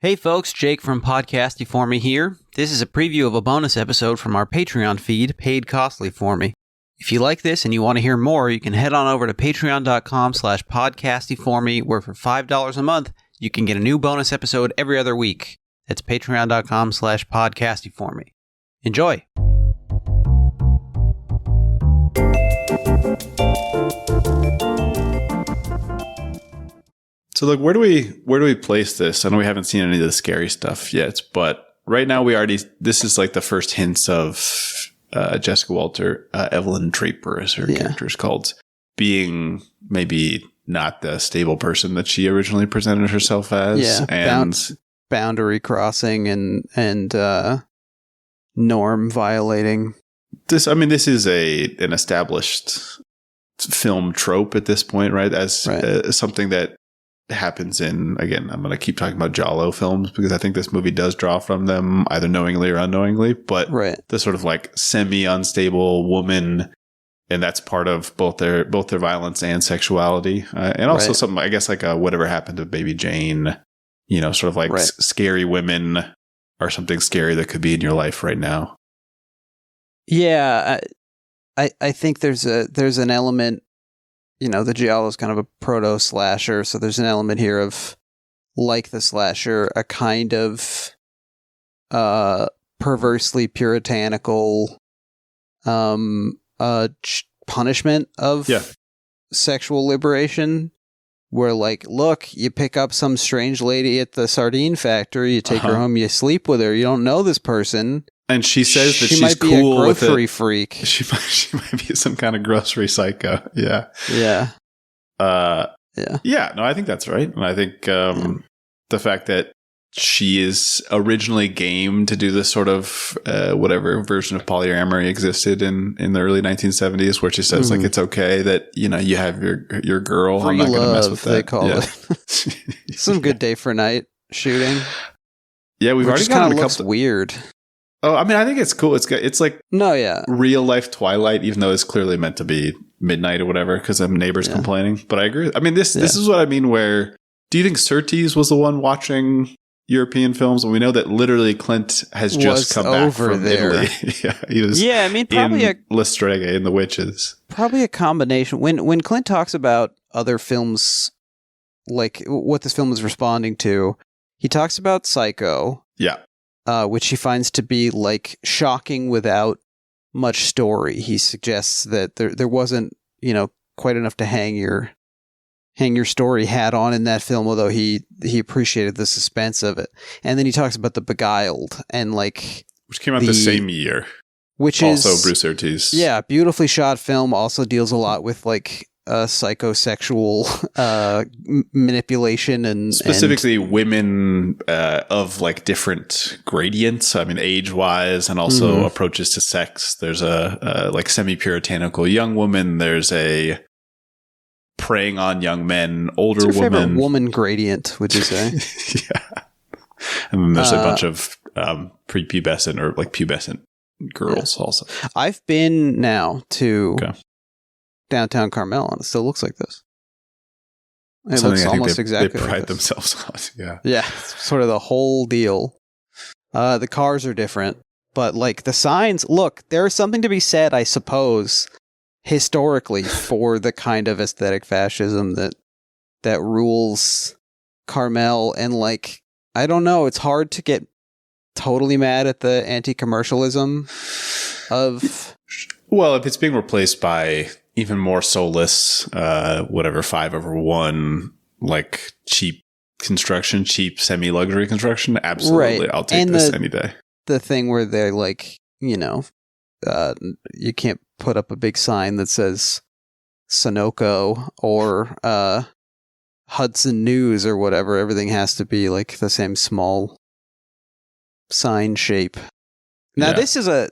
Hey folks, Jake from Podcasty For Me here. This is a preview of a bonus episode from our Patreon feed, Paid Costly For Me. If you like this and you want to hear more, you can head on over to patreon.com/podcastyforme, where for $5 a month, you can get a new bonus episode every other week. That's patreon.com/podcastyforme. Enjoy! So, look, where do we place this? I know we haven't seen any of the scary stuff yet, but right now this is like the first hints of Jessica Walter, Evelyn Draper, as her character is called, being maybe not the stable person that she originally presented herself as. Yeah, and boundary crossing and norm violating. This is an established film trope at this point, right? As something that happens in, again, I'm going to keep talking about Giallo films because I think this movie does draw from them either knowingly or unknowingly, but the sort of like semi-unstable woman, and that's part of both their violence and sexuality, and also something, I guess, like Whatever Happened to Baby Jane, sort of like scary women or something scary that could be in your life right now. Yeah, I think there's an element. The Giallo is kind of a proto-slasher, so there's an element here of, like the slasher, a kind of perversely puritanical punishment of sexual liberation, where, like, look, you pick up some strange lady at the sardine factory, you take her home, you sleep with her, you don't know this person. And she says that she she's might be cool a grocery with freak. She might be some kind of grocery psycho. Yeah. Yeah. Yeah. No, I think that's right. And I think the fact that she is originally game to do this sort of whatever version of polyamory existed in the early 1970s, where she says like it's okay that you have your girl. Free I'm not going to mess with that. They call it. Some good day for night shooting. Yeah, we've already got a couple. Weird. Oh, I mean, I think it's cool. It's like real life Twilight, even though it's clearly meant to be midnight or whatever because of neighbors complaining. But I agree. I mean, this is what I mean. Where do you think Surtees was the one watching European films? And we know that literally Clint has just come back from Italy. He was. Yeah, I mean, probably in La Strega in The Witches. Probably a combination. When Clint talks about other films, like what this film is responding to, he talks about Psycho. Yeah. Which he finds to be like shocking without much story. He suggests that there wasn't, quite enough to hang your story hat on in that film, although he appreciated the suspense of it. And then he talks about The Beguiled and which came out the same year, which also is Bruce Surtees. Yeah, beautifully shot film. Also deals a lot with psychosexual manipulation and specifically women of like different gradients. I mean, age wise, and also approaches to sex. There's a like semi-puritanical young woman. There's a preying on young men, older What's your woman. Favorite woman gradient, would you say? Yeah, and then there's a bunch of prepubescent or like pubescent girls also. I've been now to downtown Carmel, and it still looks like this. It looks almost exactly they pride like this. themselves on. Yeah, sort of the whole deal. The cars are different, but like the signs, look, there's something to be said, I suppose, historically for the kind of aesthetic fascism that rules Carmel, and like, I don't know, it's hard to get totally mad at the anti-commercialism of... Well, if it's being replaced by even more soulless, 5/1, like cheap construction, cheap semi-luxury construction, absolutely, I'll take this any day. The thing where they're like, you can't put up a big sign that says Sunoco or Hudson News or whatever. Everything has to be like the same small sign shape. Now, this is a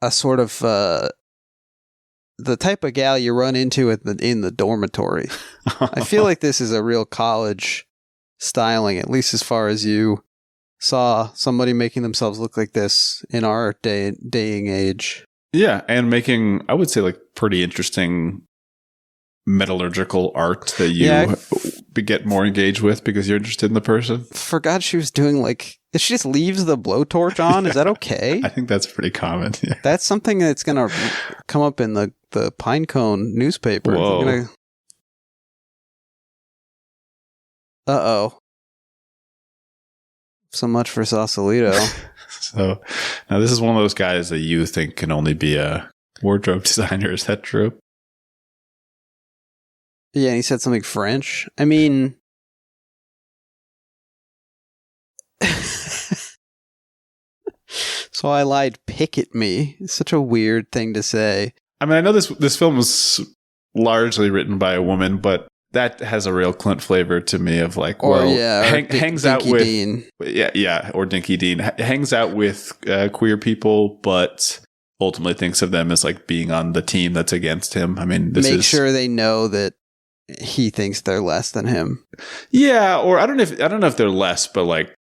sort of the type of gal you run into in the dormitory. I feel like this is a real college styling, at least as far as you saw somebody making themselves look like this in our daying age. Yeah, and making, I would say, like pretty interesting metallurgical art that get more engaged with because you're interested in the person? Forgot she was doing like, if she just leaves the blowtorch on, is that okay? I think that's pretty common. Yeah. That's something that's going to come up in the Pinecone newspaper. Whoa. Uh-oh. So much for Sausalito. So now this is one of those guys that you think can only be a wardrobe designer. Is that true? Yeah, and he said something French. I mean... So I lied, pick at me. It's such a weird thing to say. I mean, I know this film was largely written by a woman, but that has a real Clint flavor to me of like, hangs out with Dean. Yeah, or Dinky Dean hangs out with queer people, but ultimately thinks of them as like being on the team that's against him. I mean, make sure they know that he thinks they're less than him. Yeah, or I don't know if they're less, but like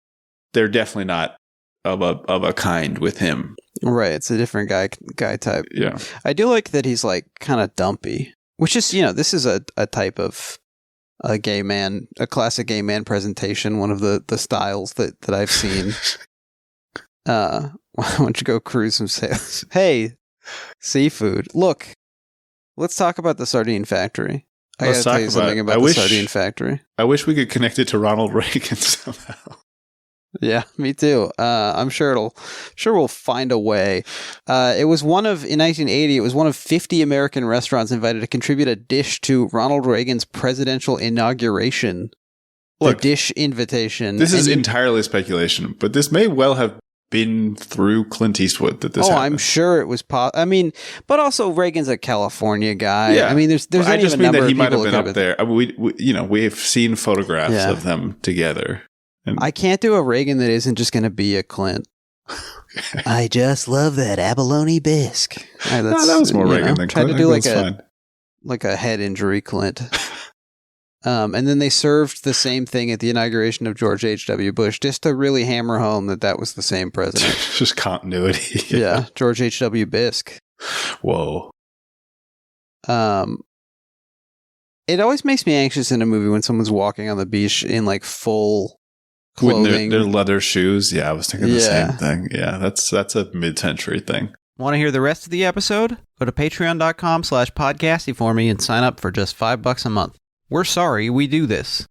they're definitely not of a kind with him. Right, it's a different guy type. Yeah, I do like that he's like kind of dumpy, which is, this is a type of a gay man, a classic gay man presentation. One of the styles that I've seen. Why don't you go cruise some sails? Hey, seafood. Look, let's talk about the sardine factory. I gotta tell you something about the sardine factory. I wish we could connect it to Ronald Reagan somehow. Yeah, me too. I'm sure we'll find a way. In 1980, it was one of 50 American restaurants invited to contribute a dish to Ronald Reagan's presidential inauguration. Look, the dish invitation. This is entirely speculation, but this may well have been through Clint Eastwood that this happened. I'm sure it was but also Reagan's a California guy. Yeah. I mean, there's I just mean that he might have been up there. I mean, we've seen photographs of them together. And I can't do a Reagan that isn't just going to be a Clint. Okay. I just love that abalone bisque. That was more Reagan than Clint. Tried to do like a head injury Clint. And then they served the same thing at the inauguration of George H.W. Bush, just to really hammer home that was the same president. Just continuity. Yeah, George H.W. Bisque. Whoa. It always makes me anxious in a movie when someone's walking on the beach in like full clothing. With their leather shoes. Yeah, I was thinking the same thing. Yeah, that's a mid-century thing. Want to hear the rest of the episode? Go to patreon.com/podcasty for me and sign up for just $5 a month. We're sorry we do this.